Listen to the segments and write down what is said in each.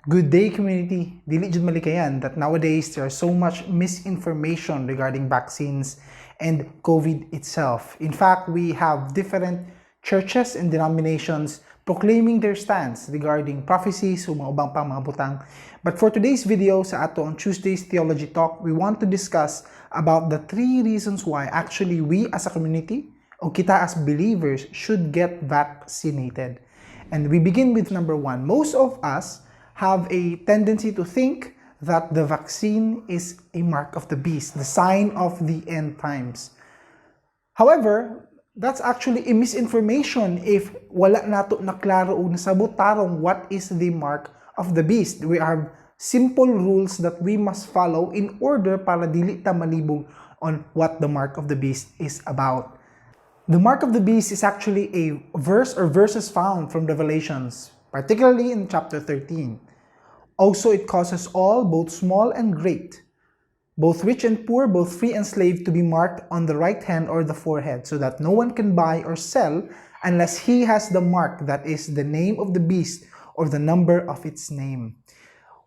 Good day, community. Dili jud malikayan that nowadays there is so much misinformation regarding vaccines and COVID itself. In fact, we have different churches and denominations proclaiming their stance regarding prophecies o mga ubang pang mga butang. But for today's video sa ato on Tuesday's Theology Talk, we want to discuss about the 3 reasons why actually we as a community o kita as believers should get vaccinated. And we begin with number 1. Most of us have a tendency to think that the vaccine is a mark of the beast, the sign of the end times. However, that's actually a misinformation if wala nato naklaro o nasabot tarong what is the mark of the beast. We have simple rules that we must follow in order para dili ta malibog on what the mark of the beast is about. The mark of the beast is actually a verse or verses found from Revelations, particularly in chapter 13. Also, it causes all, both small and great, both rich and poor, both free and slave, to be marked on the right hand or the forehead, so that no one can buy or sell unless he has the mark that is the name of the beast or the number of its name.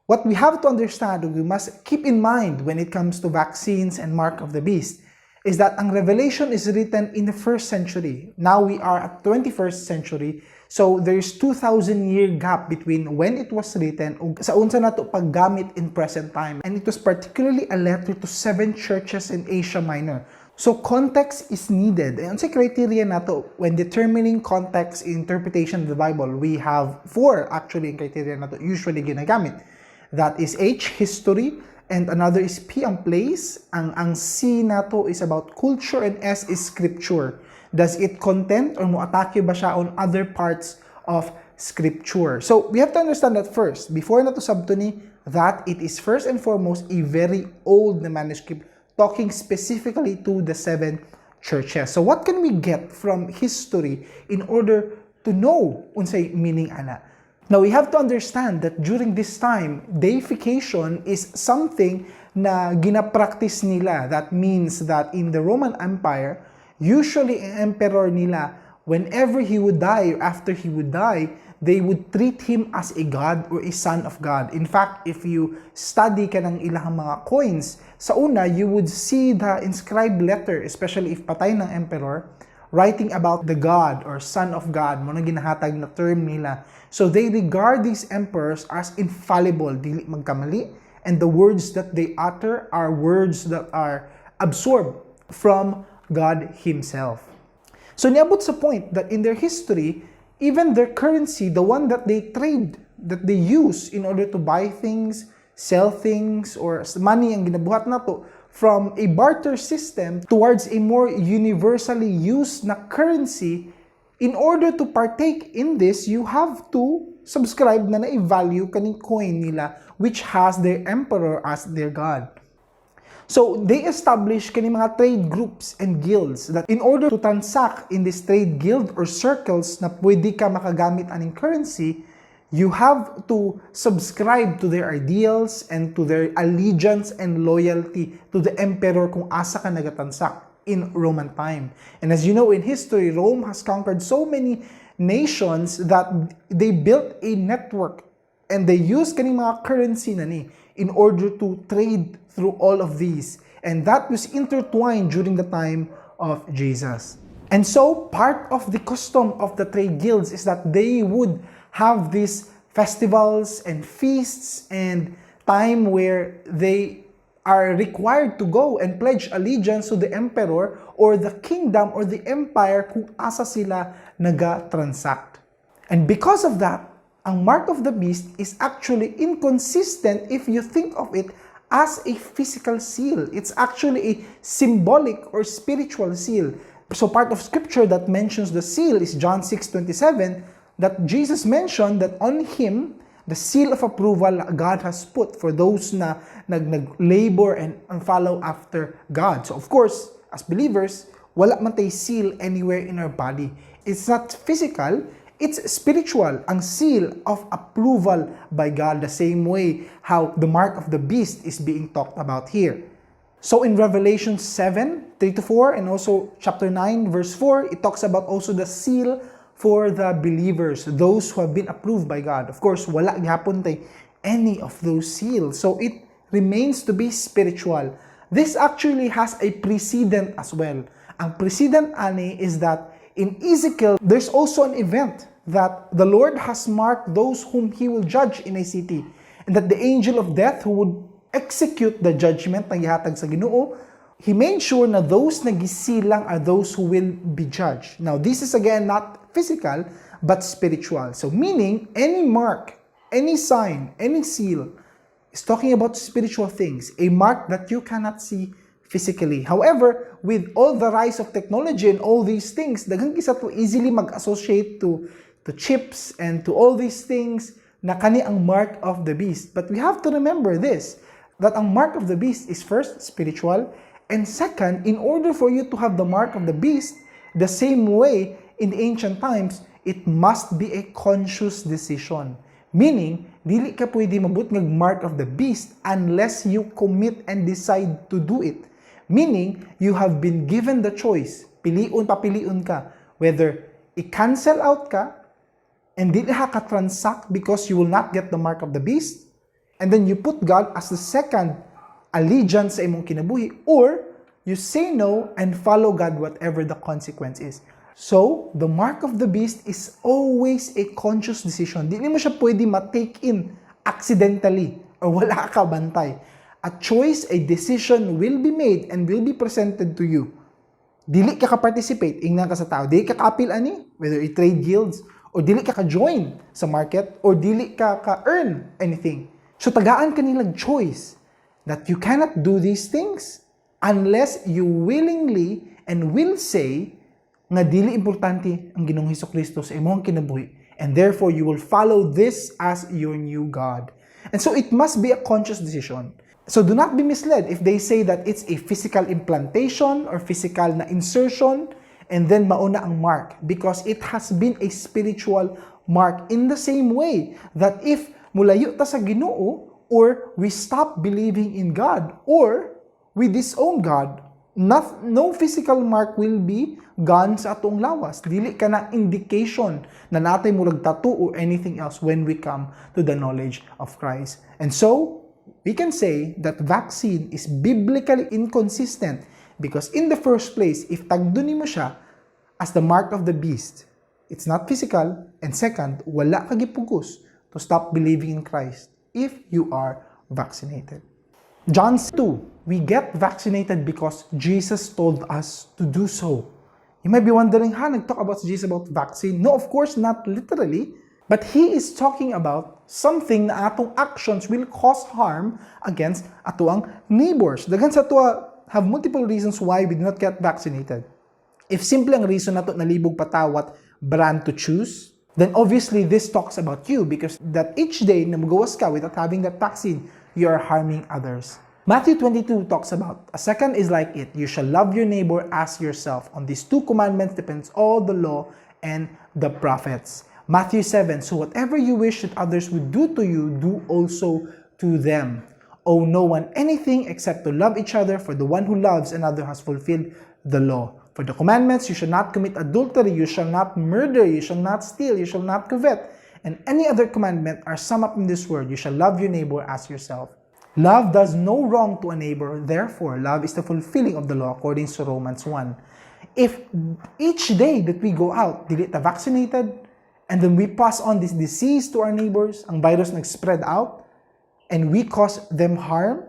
What we have to understand, we must keep in mind when it comes to vaccines and mark of the beast, is that ang Revelation is written in the 1st century. Now we are at 21st century. So there's 2,000-year gap between when it was written ug sa unsa nato paggamit in present time. And it was particularly a letter to 7 churches in Asia Minor. So context is needed. And unsay criteria nato when determining context in interpretation of the Bible? We have 4 actually criteria nato usually ginagamit. That is H, history, and another is P, ang place. Ang C nato is about culture, and S is scripture. Does it content or moatake ba siya on other parts of scripture? So we have to understand that first, before nato sabtuni, that it is first and foremost a very old na manuscript talking specifically to the 7 churches. So what can we get from history in order to know unsay meaning ana? Now, we have to understand that during this time, deification is something na ginapractice nila. That means that in the Roman Empire, usually ang emperor nila, whenever he would die or after he would die, they would treat him as a god or a son of God. In fact, if you study ka ng ilang mga coins, sa una, you would see the inscribed letter, especially if patay ng emperor, writing about the God or Son of God, mo na ginahatag na term nila. So they regard these emperors as infallible, dili magkamali, and the words that they utter are words that are absorbed from God Himself. So niabot sa point that in their history, even their currency, the one that they trade, that they use in order to buy things, sell things, or money ang ginabuhat nato, from a barter system towards a more universally used na currency. In order to partake in this, you have to subscribe na na-value kaning coin nila, which has their emperor as their god. So they established kaning mga trade groups and guilds that in order to transact in this trade guild or circles na pwede ka makagamit aning currency, you have to subscribe to their ideals and to their allegiance and loyalty to the emperor kung asa ka nagatansak in Roman time. And as you know, in history, Rome has conquered so many nations that they built a network and they used kaning mga currency na ni in order to trade through all of these. And that was intertwined during the time of Jesus. And so, part of the custom of the trade guilds is that they would have these festivals and feasts and time where they are required to go and pledge allegiance to the emperor or the kingdom or the empire kung asa sila naga-transact. And because of that, ang mark of the beast is actually inconsistent if you think of it as a physical seal. It's actually a symbolic or spiritual seal. So part of scripture that mentions the seal is John 6:27, that Jesus mentioned that on Him, the seal of approval God has put for those na nag-labor and follow after God. So of course, as believers, wala man tay seal anywhere in our body. It's not physical, it's spiritual. Ang seal of approval by God, the same way how the mark of the beast is being talked about here. So in Revelation 7:3-4 and also chapter 9 verse 4, it talks about also the seal for the believers, those who have been approved by God. Of course, wala gihapon tay any of those seals. So it remains to be spiritual. This actually has a precedent as well. Ang precedent ani is that in Ezekiel, there's also an event that the Lord has marked those whom He will judge in a city. And that the angel of death who would execute the judgment na ihatag sa Ginoo, He made sure na those na gisilang are those who will be judged. Now, this is again not physical, but spiritual. So meaning, any mark, any sign, any seal is talking about spiritual things, a mark that you cannot see physically. However, with all the rise of technology and all these things, daghang kisa to easily mag-associate to chips and to all these things na kani ang mark of the beast. But we have to remember this, that ang mark of the beast is first spiritual, and second, in order for you to have the mark of the beast, the same way in the ancient times, it must be a conscious decision. Meaning, dili ka pwede mabut ng mark of the beast unless you commit and decide to do it. Meaning, you have been given the choice, papiliun ka, whether i-cancel out ka, and dili ka transact because you will not get the mark of the beast, and then you put God as the second allegiance sa imong kinabuhi, or you say no and follow God whatever the consequence is. So, the mark of the beast is always a conscious decision. Dili mo siya pwede ma-take in accidentally or wala ka bantay. A choice, a decision will be made and will be presented to you. Dili ka ka-participate, ingnan ka sa tao. Dili ka ka-appeal ani, whether i-trade guilds, or dili ka ka-join sa market, or dili ka ka-earn anything. So, tagaan ka nilang choice that you cannot do these things unless you willingly and will say nga dili importante ang Ginoong Hesukristo sa imong kinabuhi, and therefore you will follow this as your new God. And so it must be a conscious decision. So do not be misled if they say that it's a physical implantation or physical na insertion and then mauna ang mark, because it has been a spiritual mark in the same way that if mulayo ta sa Ginoo, or we stop believing in God, or we disown God, no physical mark will be gone sa atong lawas. Dili ka na indication na natay murag tattoo or anything else when we come to the knowledge of Christ. And so, we can say that vaccine is biblically inconsistent because in the first place, if tagduni mo siya as the mark of the beast, it's not physical, and second, wala ka gipugos to stop believing in Christ if you are vaccinated. John 2, we get vaccinated because Jesus told us to do so. You might be wondering, nag-talk about Jesus about vaccine? No, of course, not literally. But He is talking about something na atong actions will cause harm against atuang neighbors. Daghan sa atua have multiple reasons why we do not get vaccinated. If simple ang reason nato nalibog patawat brand to choose, then obviously this talks about you, because that each day na magawas ka without having that vaccine, you are harming others. Matthew 22 talks about, a second is like it, you shall love your neighbor as yourself. On these two commandments depends all the law and the prophets. Matthew 7, so whatever you wish that others would do to you, do also to them. Owe no one anything except to love each other, for the one who loves another has fulfilled the law. For the commandments, you shall not commit adultery, you shall not murder, you shall not steal, you shall not covet, and any other commandment are summed up in this word, you shall love your neighbor as yourself. Love does no wrong to a neighbor, therefore love is the fulfilling of the law according to Romans 1. If each day that we go out, dili ta vaccinated, and then we pass on this disease to our neighbors, ang virus nag-spread out, and we cause them harm,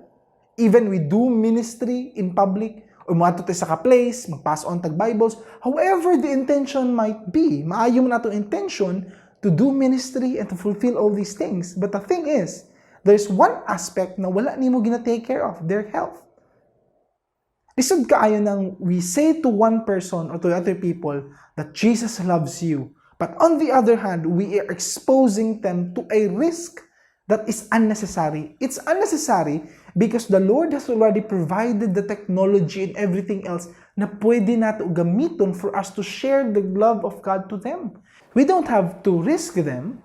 even we do ministry in public, o mga tayo sa ka-place, mag-pass on tag-Bibles, however the intention might be, maayo mo na itong intention to do ministry and to fulfill all these things. But the thing is, there's one aspect na wala ni mo gina-take care of, their health. Lisod kaayo nang we say to one person or to other people that Jesus loves you, but on the other hand, we are exposing them to a risk that is unnecessary. It's unnecessary because the Lord has already provided the technology and everything else na pwede nato gamiton for us to share the love of God to them. We don't have to risk them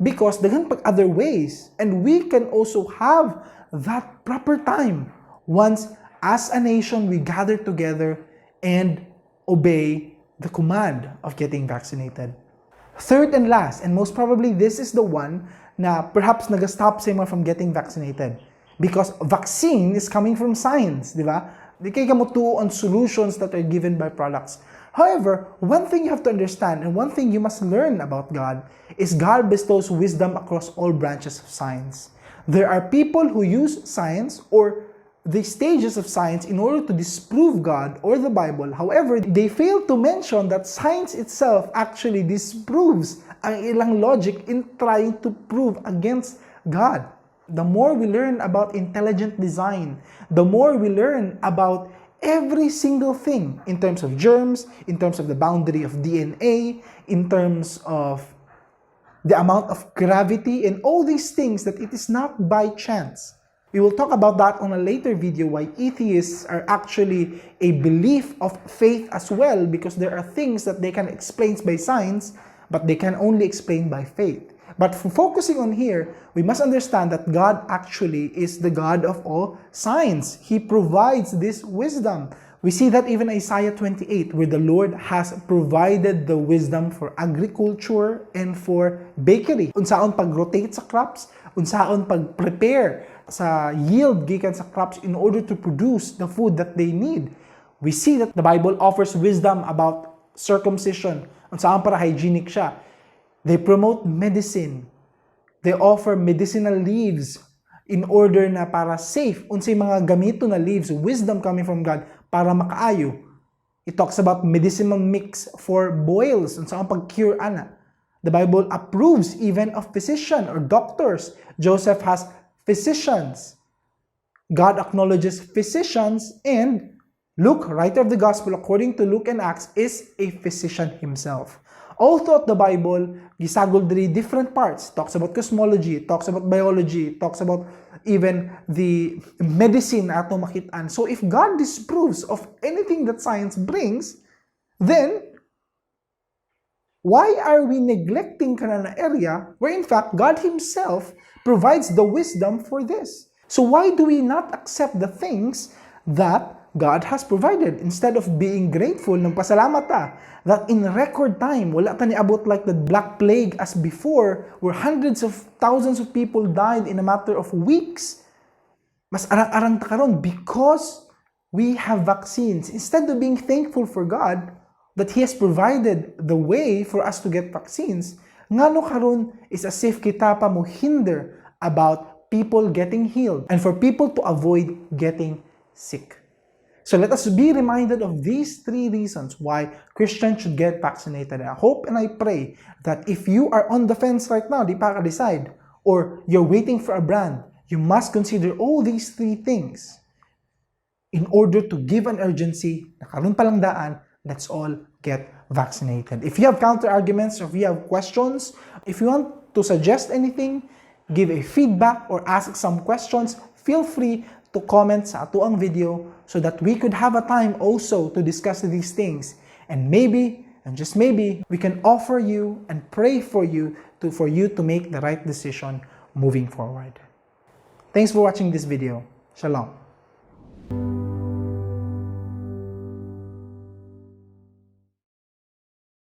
because daghan pag other ways, and we can also have that proper time once as a nation we gather together and obey the command of getting vaccinated. Third and last, and most probably this is the one na perhaps nag-stop sa mga from getting vaccinated. Because vaccine is coming from science, di ba? Di kayo kamutuo on solutions that are given by products. However, one thing you have to understand and one thing you must learn about God is God bestows wisdom across all branches of science. There are people who use science or the stages of science in order to disprove God or the Bible. However, they fail to mention that science itself actually disproves ang ilang logic in trying to prove against God. The more we learn about intelligent design, the more we learn about every single thing in terms of germs, in terms of the boundary of DNA, in terms of the amount of gravity, and all these things that it is not by chance. We will talk about that on a later video, why atheists are actually a belief of faith as well, because there are things that they can explain by science, but they can only explain by faith. But for focusing on here, we must understand that God actually is the God of all science. He provides this wisdom. We see that even Isaiah 28, where the Lord has provided the wisdom for agriculture and for bakery. Unsaon pag-rotate sa crops, unsaon pag-prepare sa yield gikan sa crops in order to produce the food that they need. We see that the Bible offers wisdom about circumcision, unsaon para hygienic siya. They promote medicine. They offer medicinal leaves in order na para safe. Unsay mga gamito na leaves, wisdom coming from God para makaayo. It talks about medicinal mix for boils, unsaon pag-cure ana. The Bible approves even of physician or doctors. Joseph has physicians. God acknowledges physicians, and Luke, writer of the gospel according to Luke and Acts, is a physician himself. All throughout the Bible, gisagol diri different parts. Talks about cosmology, talks about biology, talks about even the medicine ato makitaan. So if God disproves of anything that science brings, then why are we neglecting kana na area where in fact God Himself provides the wisdom for this? So why do we not accept the things that God has provided instead of being grateful ng pasalamat ta that in record time wala ta niabot like the Black Plague as before, where hundreds of thousands of people died in a matter of weeks? Mas arang-arang ta karon because we have vaccines. Instead of being thankful for God that He has provided the way for us to get vaccines, ngano karon is as if kita pa mo hinder about people getting healed and for people to avoid getting sick. So let us be reminded of these three reasons why Christians should get vaccinated. I hope and I pray that if you are on the fence right now, di pa ka decide, or you're waiting for a brand, you must consider all these three things in order to give an urgency na karon pa lang daan, let's all get vaccinated. If you have counter arguments, or if you have questions, if you want to suggest anything, give a feedback or ask some questions, feel free to comment sa atuang video so that we could have a time also to discuss these things. And maybe, and just maybe, we can offer you and pray for you to make the right decision moving forward. Thanks for watching this video. Shalom.